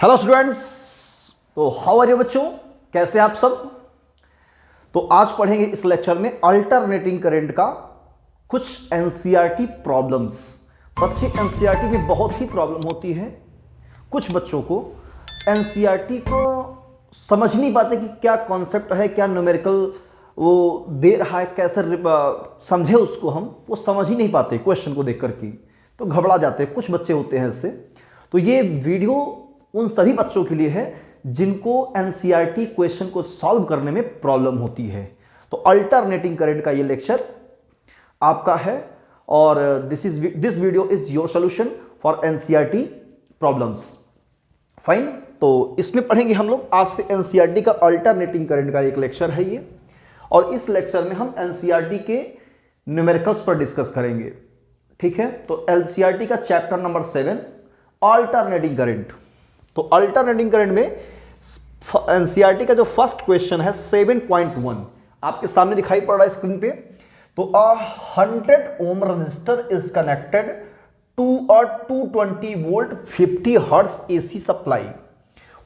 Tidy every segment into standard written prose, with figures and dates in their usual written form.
Hello students, तो how are you बच्चों, कैसे आप सब। तो आज पढ़ेंगे इस लेक्चर में अल्टरनेटिंग करंट का कुछ एनसीईआरटी प्रॉब्लम्स। बच्चे एनसीईआरटी में बहुत ही प्रॉब्लम होती है। कुछ बच्चों को एनसीईआरटी को समझ नहीं पाते कि क्या कॉन्सेप्ट है, क्या न्यूमेरिकल वो दे रहा है, कैसे समझे उसको, हम वो समझ ही नहीं पाते क्वेश्चन को देख करके, तो घबरा जाते हैं। कुछ बच्चे होते हैं ऐसे। तो ये वीडियो उन सभी बच्चों के लिए है जिनको एनसीईआरटी क्वेश्चन को सॉल्व करने में प्रॉब्लम होती है। तो अल्टरनेटिंग करंट का ये लेक्चर आपका है और this video is your solution for NCERT problems. Fine, तो इसमें पढ़ेंगे हम लोग आज से एनसीईआरटी का अल्टरनेटिंग करंट का एक लेक्चर है ये, और इस लेक्चर में हम एनसीईआरटी के न्यूमेरिकल्स पर डिस्कस करेंगे। ठीक है, तो एनसीईआरटी का चैप्टर नंबर 7 अल्टरनेटिंग करंट। तो अल्टरनेटिंग करंट में एनसीईआरटी का जो फर्स्ट क्वेश्चन है 7.1 आपके सामने दिखाई पड़ रहा है स्क्रीन पे। तो 100 ohm resistor is connected to a 220 volt 50 hertz AC supply.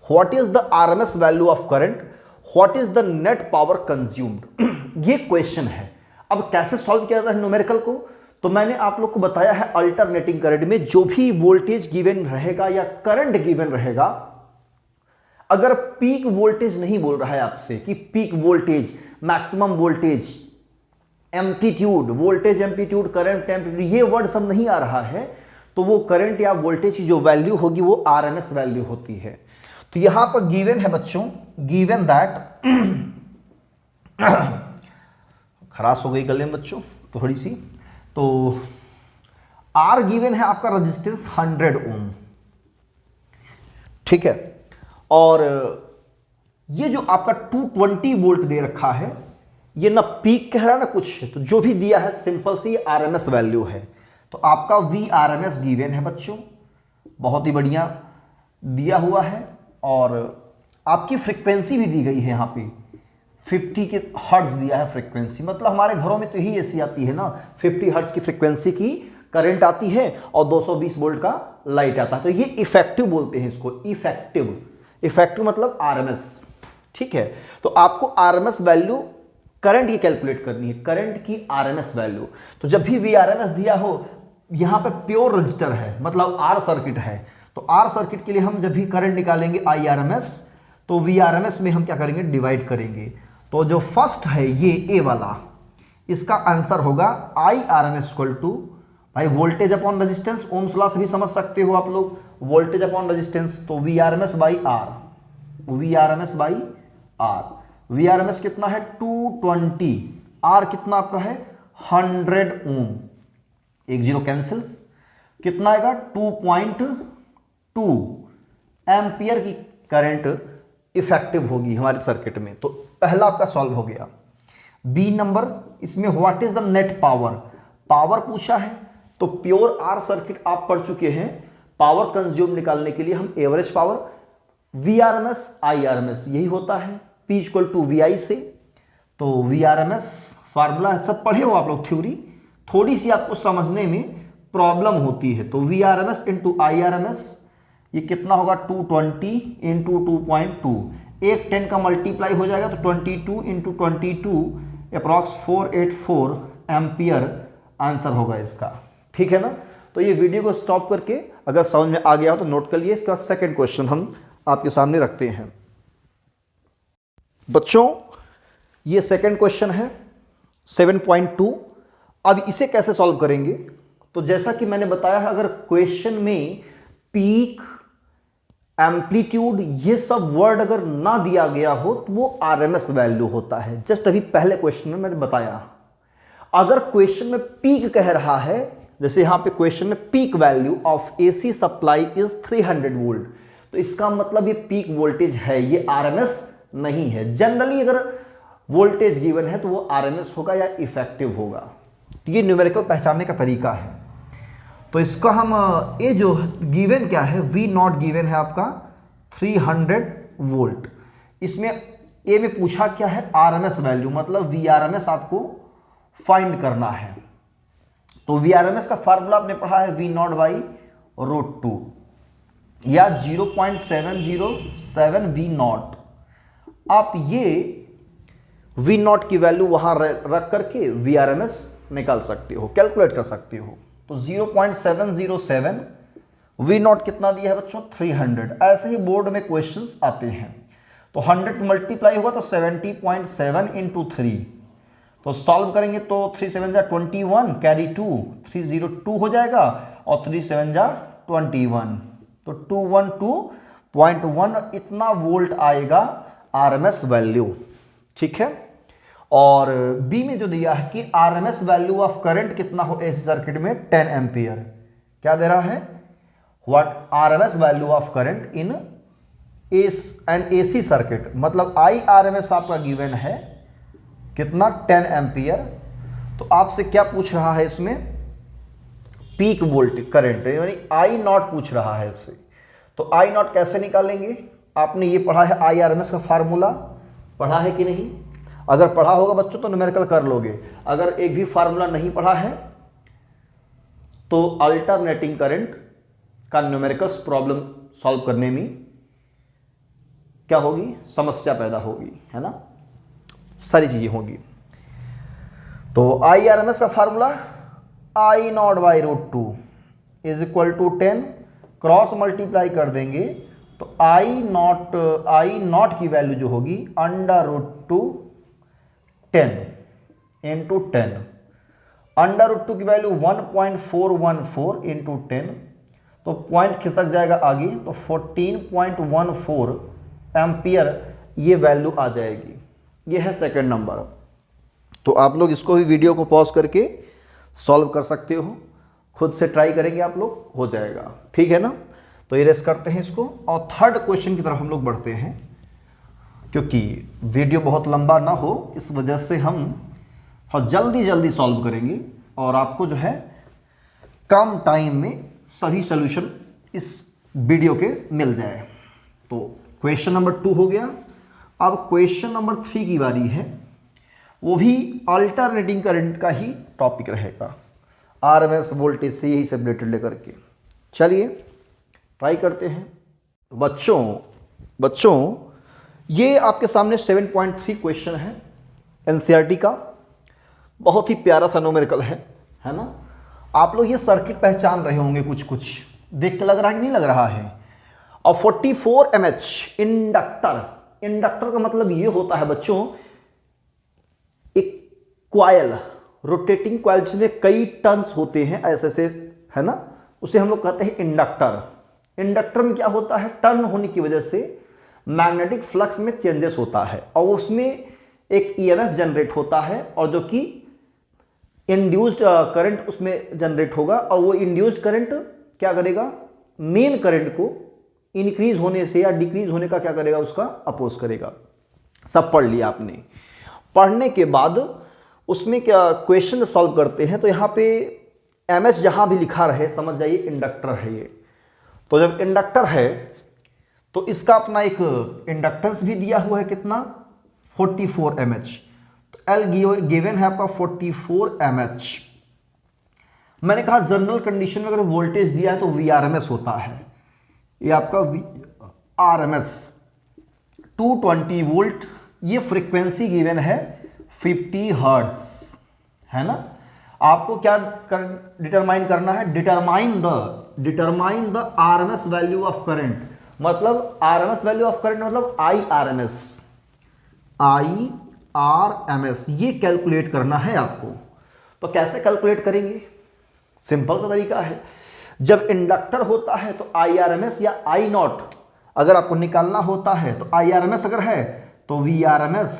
What is the RMS value of current, what is the net power consumed. ये क्वेश्चन है। अब कैसे सॉल्व किया जाता है न्यूमेरिकल को, तो मैंने आप लोग को बताया है अल्टरनेटिंग करंट में जो भी वोल्टेज गिवन रहेगा या करंट गिवन रहेगा, अगर पीक वोल्टेज नहीं बोल रहा है आपसे कि peak voltage, maximum voltage, amplitude, voltage amplitude, current amplitude, ये वर्ड सब नहीं आ रहा है, तो वो करंट या वोल्टेज की जो वैल्यू होगी वो आरएमएस वैल्यू होती है। तो यहां पर गिवन है बच्चों, गिवन दैट खराश हो गई गले में बच्चों तो थोड़ी सी। तो आर गिवन है आपका रेजिस्टेंस 100 ओम, ठीक है, और ये जो आपका 220 वोल्ट दे रखा है, ये ना पीक कह रहा है ना कुछ, तो जो भी दिया है सिंपल सी आरएमएस वैल्यू है। तो आपका वी आरएमएस गिवन है बच्चों, बहुत ही बढ़िया दिया हुआ है, और आपकी फ्रीक्वेंसी भी दी गई है यहाँ पे 50 के हर्ट्ज दिया है फ्रीक्वेंसी। मतलब हमारे घरों में तो यही एसी आती है ना, 50 हर्ट्ज की फ्रीक्वेंसी की करंट आती है और 220 वोल्ट का लाइट आता है। तो ये इफेक्टिव बोलते हैं इसको, इफेक्टिव। इफेक्टिव मतलब आरएमएस, ठीक है। तो आपको आरएमएस वैल्यू करंट की कैलकुलेट करनी है, करंट की आरएमएस वैल्यू। तो जब भी वीआरएमएस दिया हो, यहां पे प्योर रजिस्टर है, मतलब आर सर्किट है, तो आर सर्किट के लिए हम जब भी करंट निकालेंगे आईआरएमएस, तो वीआरएमएस में हम क्या करेंगे, डिवाइड करेंगे। तो जो फर्स्ट है ये ए वाला, इसका आंसर होगा I R M S equal to, भाई voltage upon resistance, Ohm's law से भी समझ सकते हो आप लोग, वोल्टेज अपॉन रेजिस्टेंस, तो V R M S by R, V R M S by R. V R M S कितना है 220, आर कितना आपका है 100 ओम, एक जीरो कैंसिल, कितना आएगा 2.2 एम्पियर की करंट इफेक्टिव होगी हमारे सर्किट में। तो पहला आपका सॉल्व हो गया। बी नंबर, इसमें what is the net power, power पूछा है, तो प्योर आर सर्किट आप पढ़ चुके हैं। पावर कंज्यूम निकालने के लिए हम average power, V R M S I R M S यही होता है, P equal to V I से। तो V R M S formula सब पढ़े हो आप लोग, थ्योरी थोड़ी सी आपको समझने में प्रॉब्लम होती है। तो V R M S into I R M S, ये कितना होगा 220 इंटू 2.2, एक 10 का मल्टीप्लाई हो जाएगा, तो 22 इंटू 22 अप्रॉक्स 484 एम्पियर आंसर होगा इसका, ठीक है ना। तो ये वीडियो को स्टॉप करके अगर समझ में आ गया हो तो नोट कर लिए। इसका सेकंड क्वेश्चन हम आपके सामने रखते हैं बच्चों। ये सेकंड क्वेश्चन है 7.2। अब इसे कैसे सॉल्व करेंगे, तो जैसा कि मैंने बताया है, अगर क्वेश्चन में पीक, एम्पलीट्यूड, ये सब वर्ड अगर ना दिया गया हो तो वो आरएमएस वैल्यू होता है। जस्ट अभी पहले क्वेश्चन में मैंने बताया। अगर क्वेश्चन में पीक कह रहा है, जैसे यहां पे क्वेश्चन में peak value of AC supply is 300 volt, तो इसका मतलब ये पीक वोल्टेज है, ये आरएमएस नहीं है। जनरली अगर वोल्टेज गिवन है तो वो आरएमएस होगा या इफेक्टिव होगा। ये न्यूमेरिकल पहचानने का तरीका है। तो इसका हम ये जो गिवन क्या है, वी नॉट गिवन है आपका 300 वोल्ट। इसमें ए में पूछा क्या है, आरएमएस वैल्यू, मतलब वी आरएमएस आपको फाइंड करना है। तो वी आरएमएस का फार्मूला आपने पढ़ा है वी नॉट बाई √2। या 0.707 वी नॉट, आप ये वी नॉट की वैल्यू वहां रख करके वी आर एम एस निकाल सकते हो, कैलकुलेट कर सकते हो। तो 0.707 वी नॉट कितना दिया है बच्चों 300। ऐसे ही बोर्ड में क्वेश्चंस आते हैं। तो 100 मल्टीप्लाई होगा तो 70.7 इंटू 3, तो सॉल्व करेंगे तो 3 7 जा 21, कैरी 2 302 हो जाएगा और 3 7 जा 21, तो 212.1 इतना वोल्ट आएगा आरएमएस वैल्यू। ठीक है। और बी में जो दिया है कि आरएमएस वैल्यू ऑफ करंट कितना हो एसी सर्किट में 10 एम्पियर, क्या दे रहा है, what RMS value of current in an AC circuit, मतलब आई आरएमएस आपका गिवन है कितना 10 एम्पियर। तो आपसे क्या पूछ रहा है इसमें, पीक वोल्ट करंट, यानी आई नॉट पूछ रहा है इससे। तो आई नॉट कैसे निकालेंगे, आपने ये पढ़ा है आई आरएमएस का फार्मूला, पढ़ा है कि नहीं? अगर पढ़ा होगा बच्चों तो न्यूमेरिकल कर लोगे, अगर एक भी फार्मूला नहीं पढ़ा है तो अल्टरनेटिंग करंट का न्यूमेरिकल्स प्रॉब्लम सॉल्व करने में क्या होगी, समस्या पैदा होगी, है ना, सारी चीजें होगी। तो आई आर एम एस का formula I naught by root 2 is equal to 10, cross multiply कर देंगे तो आई नॉट की वैल्यू जो होगी under root 2 10 into 10, under root 2 की वैल्यू 1.414 इंटू 10, तो पॉइंट खिसक जाएगा आगे, तो 14.14 एम्पियर ये वैल्यू आ जाएगी। ये है सेकंड नंबर। तो आप लोग इसको भी वीडियो को पॉज करके सॉल्व कर सकते हो, खुद से ट्राई करेंगे आप लोग, हो जाएगा। ठीक है ना। तो इरेज करते हैं इसको और थर्ड क्वेश्चन की तरफ हम लोग बढ़ते हैं, क्योंकि वीडियो बहुत लंबा ना हो इस वजह से हम जल्दी सॉल्व करेंगे और आपको जो है कम टाइम में सभी सॉल्यूशन इस वीडियो के मिल जाए। तो क्वेश्चन नंबर 2 हो गया। अब क्वेश्चन नंबर 3 की बारी है, वो भी अल्टरनेटिंग करंट का ही टॉपिक रहेगा, आरएमएस वोल्टेज से यही सब रिलेटेड लेकर के। चलिए ट्राई करते हैं। बच्चों ये आपके सामने 7.3 क्वेश्चन है एनसीईआरटी का, बहुत ही प्यारा सा न्यूमेरिकल है ना। आप लोग ये सर्किट पहचान रहे होंगे, कुछ देख के लग रहा है कि नहीं लग रहा है। और 44 mH इंडक्टर का मतलब ये होता है बच्चों, एक क्वाइल, रोटेटिंग क्वाइल जिसमें कई टर्न्स होते हैं ऐसे से, है ना, उसे हम लोग कहते हैं इंडक्टर। इंडक्टर में क्या होता है, टर्न होने की वजह से मैग्नेटिक फ्लक्स में चेंजेस होता है और उसमें एक ईएमएफ जनरेट होता है, और जो कि इंड्यूस्ड करंट उसमें जनरेट होगा, और वो इंड्यूस्ड करंट क्या करेगा, मेन करंट को इंक्रीज होने से या डिक्रीज होने का क्या करेगा, उसका अपोज करेगा। सब पढ़ लिया आपने। पढ़ने के बाद उसमें क्या क्वेश्चन सॉल्व करते हैं, तो यहाँ पे एमएच जहाँ भी लिखा रहे समझ जाइए इंडक्टर है ये। तो जब इंडक्टर है तो इसका अपना एक इंडक्टेंस भी दिया हुआ है, कितना 44 mH। तो एल गिवन है आपका 44 mH। मैंने कहा जनरल कंडीशन में अगर वोल्टेज दिया है तो VRMS होता है, ये आपका VRMS 220 वोल्ट, ये फ्रीक्वेंसी गिवन है 50 हर्ट्ज, है ना। आपको क्या डिटरमाइन करना है, determine the RMS value of current, मतलब आरएमएस वैल्यू ऑफ करंट मतलब IRMS ये कैलकुलेट करना है आपको। तो कैसे कैलकुलेट करेंगे, सिंपल सा तरीका है। जब इंडक्टर होता है तो IRMS या I नॉट अगर आपको निकालना होता है तो IRMS अगर है तो VRMS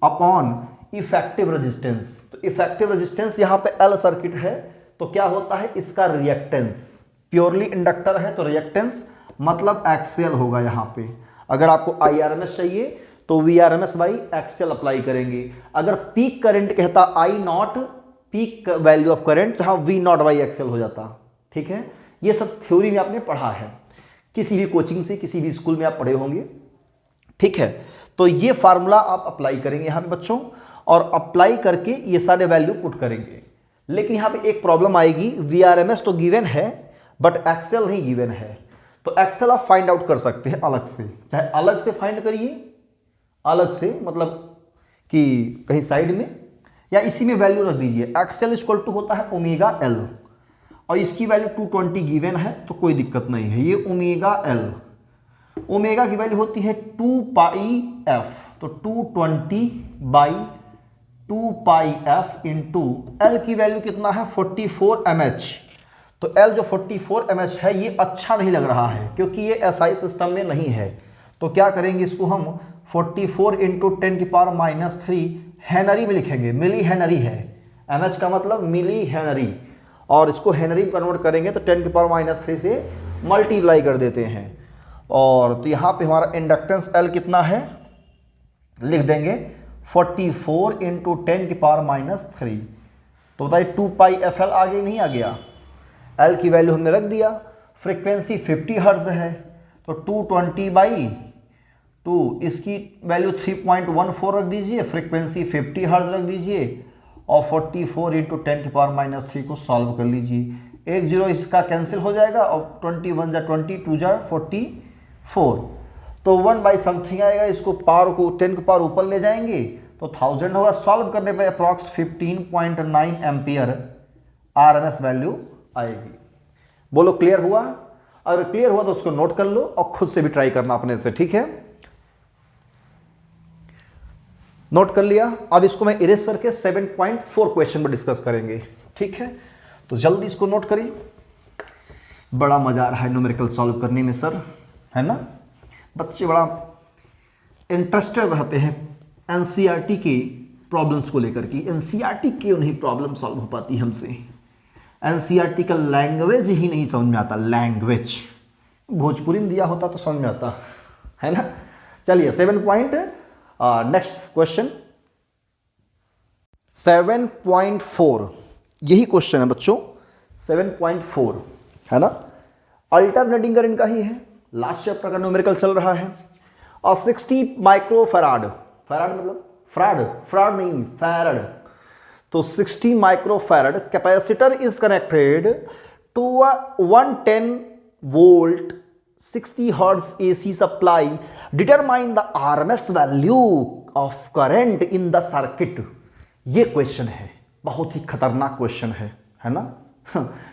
अपॉन इफेक्टिव रेजिस्टेंस। तो इफेक्टिव रेजिस्टेंस यहाँ पे L सर्किट है तो क्या होता है, इसका रिएक्टेंस। प्योरली इंडक्टर है तो रिएक्टेंस मतलब एक्सएल होगा यहाँ पे। अगर आपको IRMS चाहिए तो VRMS बाई एक्सएल अप्लाई करेंगे। अगर पीक करंट कहता I not peak value of current, तो हाँ V नॉट बाई एक्सएल हो जाता। ठीक है, ये सब थ्योरी में आपने पढ़ा है, किसी भी कोचिंग से किसी भी स्कूल में आप पढ़े होंगे। ठीक है, तो ये फार्मूला आप अप्लाई करेंगे यहाँ पे बच्चों, और अप्लाई करके ये सारे वैल्यू पुट करेंगे। लेकिन यहाँ पे एक प्रॉब्लम आएगी, VRMS तो गिवन है बट एक्सएल नहीं गिवन है। तो एक्सेल आप फाइंड आउट कर सकते हैं अलग से, चाहे अलग से फाइंड करिए, अलग से मतलब कि कहीं साइड में, या इसी में वैल्यू रख दीजिए। एक्सेल इक्वल टू होता है ओमेगा एल, और इसकी वैल्यू 220 गिवन है तो कोई दिक्कत नहीं है। ये ओमेगा एल, ओमेगा की वैल्यू होती है 2 पाई एफ, तो 220 by 2 pi F into L की वैल्यू कितना है 44 mH। तो एल जो 44 mH है ये अच्छा नहीं लग रहा है क्योंकि ये एसआई सिस्टम में नहीं है। तो क्या करेंगे, इसको हम 44 इंटू 10⁻³ हेनरी में लिखेंगे। मिली हेनरी है, mH का मतलब मिली हेनरी, और इसको हेनरी में कन्वर्ट करेंगे तो 10⁻³ से मल्टीप्लाई कर देते हैं। और तो यहाँ पे हमारा इंडक्टेंस L कितना है, लिख देंगे 44 इंटू 10⁻³ तो बताइए 2 पाई एफ एल आ गई नहीं आ गया। L की वैल्यू हमने रख दिया। फ्रीक्वेंसी 50 हर्ट्ज है तो 220 बाई 2, इसकी वैल्यू 3.14 रख दीजिए, फ्रीक्वेंसी 50 हर्ट्ज रख दीजिए, और 44 इंटू 10⁻³ को सॉल्व कर लीजिए। 1 0 इसका कैंसिल हो जाएगा, और 21 जा 20, 2 जा 44, तो 1 बाई समथिंग आएगा। इसको पावर को 10 के पावर ऊपर ले जाएंगे तो 1000 होगा। सॉल्व करने पे अप्रॉक्स 15.9 एम्पियर आरएमएस वैल्यू आएगी। बोलो क्लियर हुआ? अगर क्लियर हुआ तो उसको नोट कर लो और खुद से भी ट्राई करना अपने से, ठीक है? नोट कर लिया। अब इसको मैं इरेज करके 7.4 क्वेश्चन पर डिस्कस करेंगे, ठीक है? तो जल्दी इसको नोट करिए। बड़ा मजा आ रहा है न्यूमेरिकल सॉल्व करने में सर, है ना? बच्चे बड़ा इंटरेस्टेड रहते हैं एनसीईआरटी की प्रॉब्लम्स को लेकर के। एनसीईआरटी क्यों नहीं प्रॉब्लम सॉल्व हो पाती हमसे? एनसीईआरटी का लैंग्वेज ही नहीं समझ में आता। लैंग्वेज भोजपुरी में दिया होता तो समझ में आता, है ना? चलिए नेक्स्ट क्वेश्चन 7.4, यही क्वेश्चन है बच्चों 7.4, है ना? अल्टरनेटिंग करंट का ही है, लास्ट चैप्टर का न्यूमेरिकल चल रहा है। और 60 माइक्रोफैराड, फैराड मतलब फ्राड नहीं फैराड, तो 60 microfarad capacitor is connected to a 110 volt 60 hertz AC supply, determine the RMS value of current in the circuit. ये क्वेश्चन है, बहुत ही खतरनाक क्वेश्चन है ना?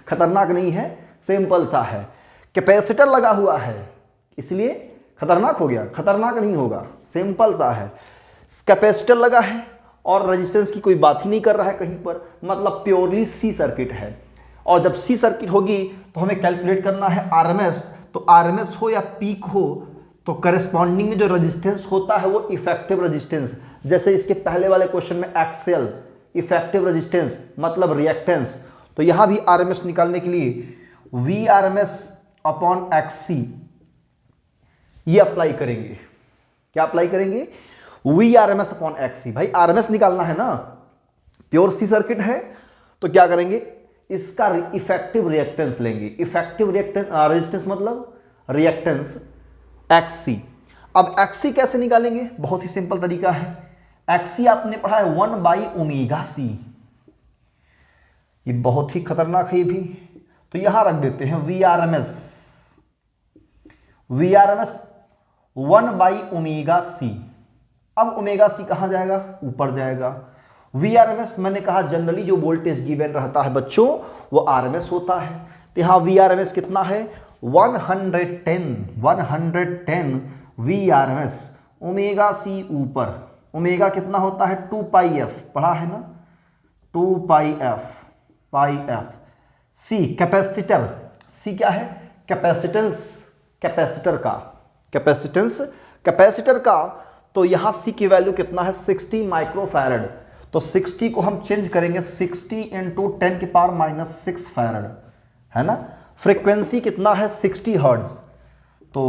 खतरनाक नहीं है, सिंपल सा है। कैपेसिटर लगा हुआ है इसलिए खतरनाक हो गया, खतरनाक नहीं होगा, सिंपल सा है। कैपेसिटर लगा है और रेजिस्टेंस की कोई बात ही नहीं कर रहा है कहीं पर, मतलब प्योरली सी सर्किट है। और जब सी सर्किट होगी तो हमें कैलकुलेट करना है आरएमएस। तो आरएमएस हो या पीक हो तो करस्पॉन्डिंग में जो रेजिस्टेंस होता है वो इफेक्टिव रेजिस्टेंस, जैसे इसके पहले वाले क्वेश्चन में एक्सेल इफेक्टिव रेजिस्टेंस मतलब रिएक्टेंस। तो यहां भी आरएमएस निकालने के लिए वी आरएमएस अपॉन एक्ससी ये अप्लाई करेंगे। क्या अप्लाई करेंगे? V RMS upon XC. भाई आरएमएस निकालना है ना, प्योर सी सर्किट है तो क्या करेंगे, इसका इफेक्टिव रिएक्टेंस लेंगे। इफेक्टिव रिएक्टेंस रेजिस्टेंस मतलब रिएक्टेंस एक्ससी। अब एक्ससी कैसे निकालेंगे? बहुत ही सिंपल तरीका है। एक्ससी आपने पढ़ा है 1/ω c, ये बहुत ही खतरनाक है ये भी। तो यहां रख देते हैं वी आरएमएस 1/ω c। अब ओमेगा सी कहां जाएगा? ऊपर जाएगा। वी आरएमएस मैंने कहा जनरली जो वोल्टेज गिवन रहता है बच्चों वो आरएमएस होता है। तो यहां वी आरएमएस कितना है? 110 वी आरएमएस। ओमेगा सी ऊपर, ओमेगा कितना होता है? 2 पाई एफ, पढ़ा है ना? 2 पाई एफ। सी कैपेसिटर, सी क्या है? कैपेसिटर का तो यहां सी की वैल्यू कितना है? 60 माइक्रोफैरड। तो 60 को हम चेंज करेंगे 60 इंटू 10⁻⁶ फैरड, है ना? फ्रीक्वेंसी कितना है? 60 हर्ट्ज। तो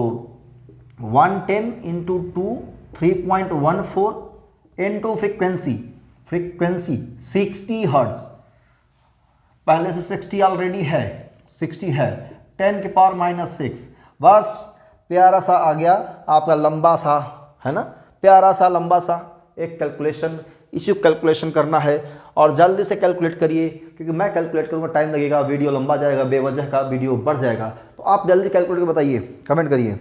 110 इंटू 2 3.14 इंटू फ्रीक्वेंसी 60 हर्ट्ज। पहले से 60 ऑलरेडी है, 60 है, 10⁻�6। बस प्यारा सा आ गया आपका लंबा सा, है ना? प्यारा सा लंबा सा एक कैलकुलेशन, इसी कैलकुलेशन करना है और जल्दी से कैलकुलेट करिए क्योंकि मैं कैलकुलेट करूँगा टाइम लगेगा, वीडियो लंबा जाएगा, बेवजह का वीडियो बढ़ जाएगा। तो तो आप जल्दी कैलकुलेट करके बताइए, कमेंट करिए।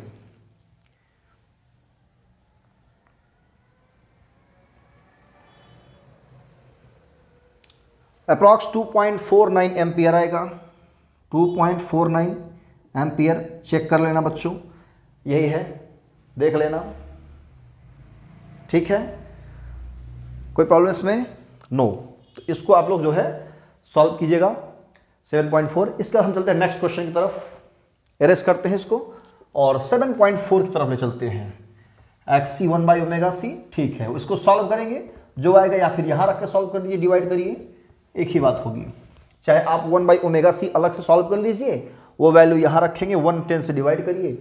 अप्रॉक्स 2.49 एम्पियर आएगा, 2.49 एम्पियर। चेक कर लेना बच्चों, यही है, देख लेना, ठीक है। कोई प्रॉब्लम इसमें? नो। तो इसको आप लोग जो है सॉल्व कीजिएगा 7.4। इसके बाद हम चलते हैं नेक्स्ट क्वेश्चन की तरफ, एरेस करते हैं इसको और 7.4 की तरफ ले चलते हैं। XC 1/ωc, ठीक है, इसको सॉल्व करेंगे, जो आएगा या फिर यहाँ रख के सॉल्व कर दीजिए, डिवाइड करिए, एक ही बात होगी। चाहे आप 1/ωc अलग से सॉल्व कर लीजिए, वो वैल्यू यहाँ रखेंगे, 110 से डिवाइड करिए,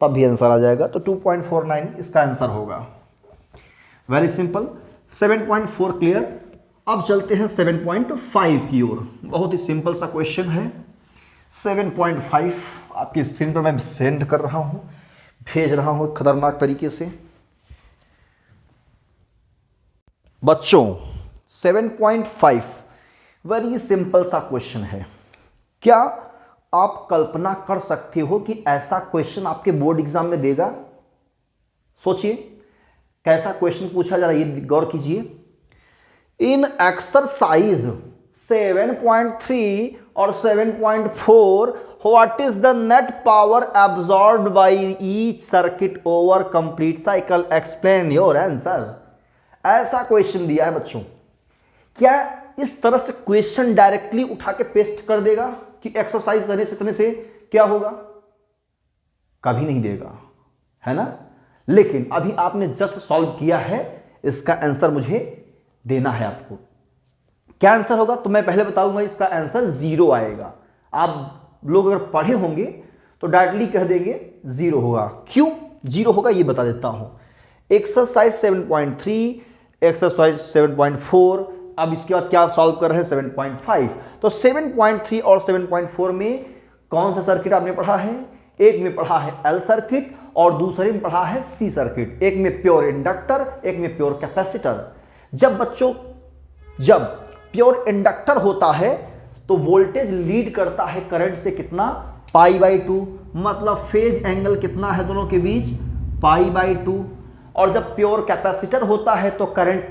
तब भी आंसर आ जाएगा। तो 2.49 इसका आंसर होगा। Very simple, 7.4 clear. अब चलते हैं 7.5 की ओर। बहुत ही सिंपल सा क्वेश्चन है। 7.5 आपकी स्क्रीन पर मैं सेंड कर रहा हूं, भेज रहा हूं खतरनाक तरीके से। बच्चों 7.5 वेरी सिंपल सा क्वेश्चन है। क्या आप कल्पना कर सकते हो कि ऐसा क्वेश्चन आपके बोर्ड एग्जाम में देगा? सोचिए कैसा क्वेश्चन पूछा जा रहा है, ये गौर कीजिए। इन एक्सरसाइज 7.3 और 7.4 what is the net power absorbed by each circuit over complete cycle, explain your answer. ऐसा क्वेश्चन दिया है बच्चों। क्या इस तरह से क्वेश्चन डायरेक्टली उठा के पेस्ट कर देगा कि एक्सरसाइज करने से क्या होगा? कभी नहीं देगा, है ना। लेकिन अभी आपने जस्ट सॉल्व किया है, इसका आंसर मुझे देना है आपको। क्या आंसर होगा तो मैं पहले बताऊंगा, इसका आंसर 0 आएगा। आप लोग अगर पढ़े होंगे तो डायरेक्टली कह देंगे 0 होगा। क्यों 0 होगा ये बता देता हूं। एक्सरसाइज 7.3, एक्सरसाइज 7.4, अब इसके बाद क्या सॉल्व कर रहे हैं 7.5। तो 7.3 और 7.4 में कौन सा सर्किट आपने पढ़ा है? एक में पढ़ा है L सर्किट और दूसरे में पढ़ा है C सर्किट। एक में प्योर इंडक्टर, एक में प्योर कैपेसिटर। जब बच्चों जब प्योर इंडक्टर होता है तो वोल्टेज लीड करता है करंट से कितना? π/2, मतलब फेज एंगल कितना है दोनों के बीच? π/2। और जब प्योर कैपेसिटर होता है तो करंट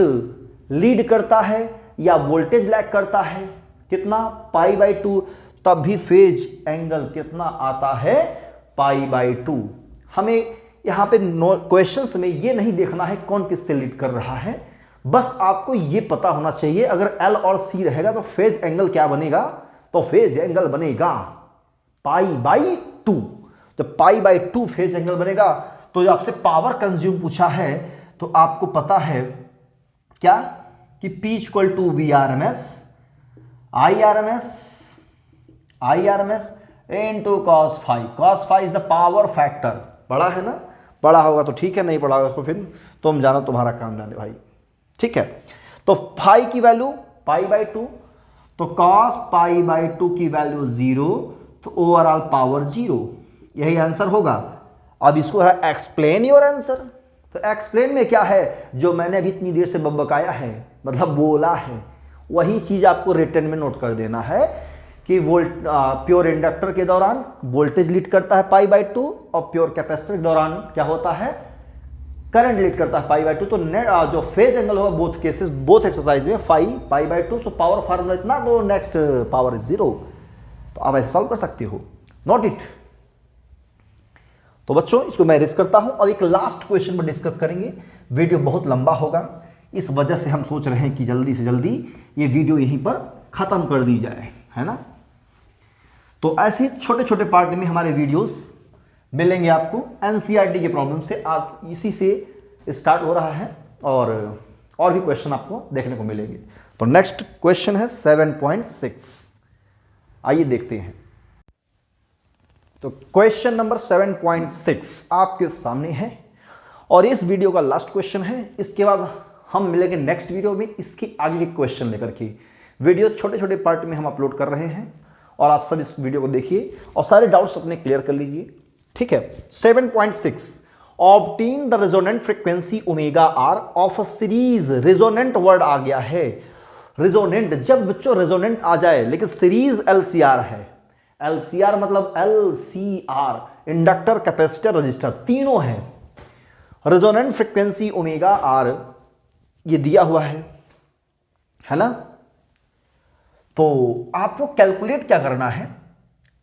लीड करता है या वोल्टेज लैग करता है कितना? π/2। तब भी फेज एंगल कितना आता है? π/2। हमें यहां पे क्वेश्चंस में ये नहीं देखना है कौन किससे लीड कर रहा है, बस आपको ये पता होना चाहिए अगर L और C रहेगा तो फेज एंगल क्या बनेगा? तो फेज एंगल बनेगा π/2। जब π/2 फेज एंगल बनेगा तो जो आपसे पावर कंज्यूम पूछा है तो आपको पता है क्या कि P = Vrms, Irms into cos phi। cos phi is the power factor. पढ़ा है ना? पढ़ा होगा तो ठीक है, नहीं पढ़ा होगा तो फिर तुम जानो, तुम्हारा काम जाने भाई, ठीक है। तो फाई की वैल्यू π/2, तो cos π/2 की वैल्यू 0, तो ओवरऑल पावर 0, यही आंसर होगा। अब इसको एक्सप्लेन योर आंसर। तो एक्सप्लेन में क्या है? जो मैंने अभी इतनी देर से बकाया है, मतलब बोला है, वही चीज आपको रिटर्न में नोट कर देना है कि प्योर इंडक्टर के दौरान वोल्टेज लीड करता है π/2 और प्योर कैपेसिटर के दौरान क्या होता है? करंट लीड करता है π/2। तो जो फेज एंगल होगा बोथ केसेस, बोथ एक्सरसाइज में π/2। सो पावर फार्मूला इतना, तो नेक्स्ट पावर इज 0। तो आप ऐसे सॉल्व कर सकते हो, नोट इट। तो बच्चों इसको मैं रेस करता हूं और एक लास्ट क्वेश्चन पर डिस्कस करेंगे। वीडियो बहुत लंबा होगा, इस वजह से हम सोच रहे हैं कि जल्दी से जल्दी ये वीडियो यहीं पर खत्म कर दी जाए, है ना। तो ऐसे छोटे छोटे पार्ट में हमारे वीडियोस मिलेंगे आपको। एनसीईआरटी के प्रॉब्लम से आज इसी से स्टार्ट हो रहा है और भी क्वेश्चन आपको देखने को मिलेंगे। तो नेक्स्ट क्वेश्चन है 7.6, आइए देखते हैं। तो क्वेश्चन नंबर 7.6 आपके सामने है और इस वीडियो का लास्ट क्वेश्चन है। इसके बाद हम मिलेंगे नेक्स्ट वीडियो में इसके आगे के क्वेश्चन लेकर के। वीडियो छोटे छोटे पार्ट में हम अपलोड कर रहे हैं और आप सब इस वीडियो को देखिए और सारे डाउट्स अपने क्लियर कर लीजिए, ठीक है। 7.6 obtain the resonant frequency omega R of a series. Resonant word आ गया है। रेजोनेंट, जब बच्चों रेजोनेंट आ जाए लेकिन सीरीज LCR है, LCR मतलब LCR, इंडक्टर, कैपेसिटर, रजिस्टर, तीनों हैं। रेजोनेंट फ्रीक्वेंसी ओमेगा आर ये दिया हुआ है ना। तो आपको कैलकुलेट क्या करना है,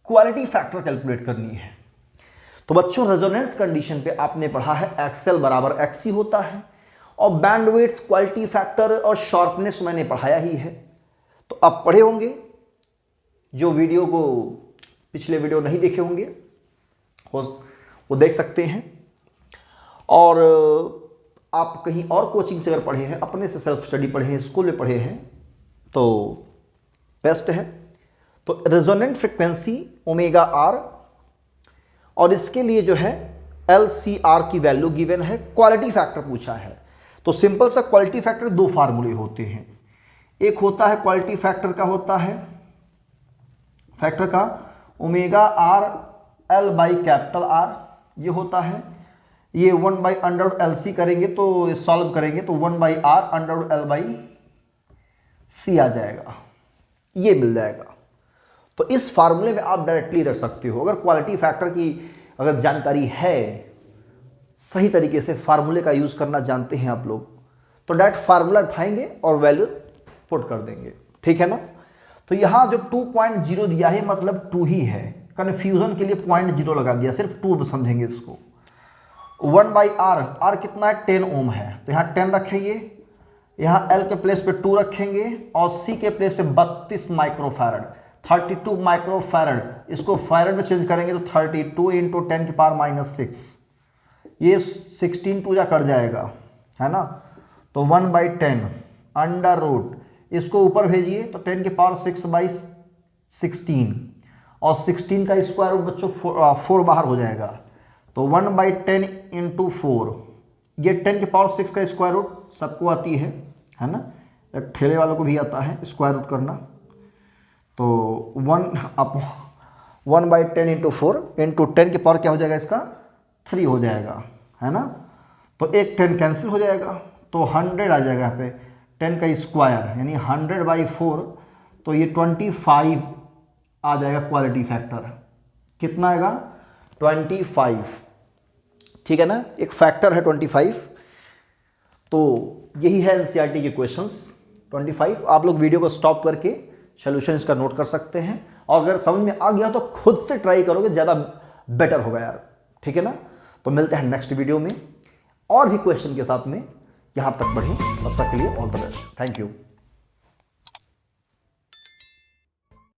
क्वालिटी फैक्टर कैलकुलेट करनी है। तो बच्चों रेजोनेंस कंडीशन पे आपने पढ़ा है XL बराबर XC होता है, और बैंडविड्थ, क्वालिटी फैक्टर और शार्पनेस मैंने पढ़ाया ही है। तो आप पढ़े होंगे, जो वीडियो को पिछले वीडियो नहीं देखे होंगे वो देख सकते हैं, और आप कहीं और कोचिंग से अगर पढ़े हैं, अपने से सेल्फ स्टडी पढ़े हैं, स्कूल में पढ़े हैं, तो बेस्ट है। तो रेजोनेंट फ्रीक्वेंसी ओमेगा आर, और इसके लिए जो है LCR की वैल्यू गिवन है, क्वालिटी फैक्टर पूछा है। तो सिंपल सा क्वालिटी फैक्टर दो फार्मूले होते हैं, एक होता है क्वालिटी फैक्टर का होता है omega R L by capital R, ये होता है, ये 1/√LC करेंगे तो सॉल्व करेंगे तो 1/R√L/C आ जाएगा, ये मिल जाएगा। तो इस फार्मूले में आप डायरेक्टली रख सकते हो। अगर क्वालिटी फैक्टर की अगर जानकारी है, सही तरीके से फार्मूले का यूज करना जानते हैं आप लोग, तो डायरेक्ट फार्मूला उठाएंगे और वैल्यू पुट कर देंगे, ठीक है ना। तो यहां जो 2.0 दिया है मतलब 2 ही है, कंफ्यूजन के लिए 0.0 लगा दिया, सिर्फ 2 समझेंगे इसको। 1/R, R कितना है 10 ओम है, तो यहाँ 10 रखेंगे, यहाँ L के प्लेस पे 2 रखेंगे, और C के प्लेस पे 32 माइक्रोफैरड, 32 माइक्रोफैरड, इसको फैरड में चेंज करेंगे तो 32 इंटू 10 की पावर -6, ये 16 2 जा कर जाएगा, है ना। तो 1/10 अंडर रूट, इसको ऊपर भेजिए तो 10 की पावर 6/16, और 16 का स्क्वायर रूट बच्चों 4 बाहर हो जाएगा, तो 1/10 इंटू 4, ये 10 की पावर 6 का स्क्वायर रूट सबको आती है ना, एक ठेले वालों को भी आता है स्क्वायर रूट करना। तो 1/10 इंटू 4 इंटू 10 की पावर क्या हो जाएगा, इसका 3 हो जाएगा, है ना। तो एक 10 कैंसिल हो जाएगा, तो 100 आ जाएगा यहाँ पे, 10 का स्क्वायर यानी 100/4, तो ये 25 आ जाएगा क्वालिटी फैक्टर। कितना आएगा 25, ठीक है ना, एक फैक्टर है 25। तो यही है एनसीईआरटी के क्वेश्चंस 25। आप लोग वीडियो को स्टॉप करके सोल्यूशन इसका नोट कर सकते हैं, और अगर समझ में आ गया तो खुद से ट्राई करोगे, ज़्यादा बेटर होगा यार, ठीक है ना। तो मिलते हैं नेक्स्ट वीडियो में और भी क्वेश्चन के साथ में, यहाँ तक बढ़ें, तब तक के लिए all the best, thank you.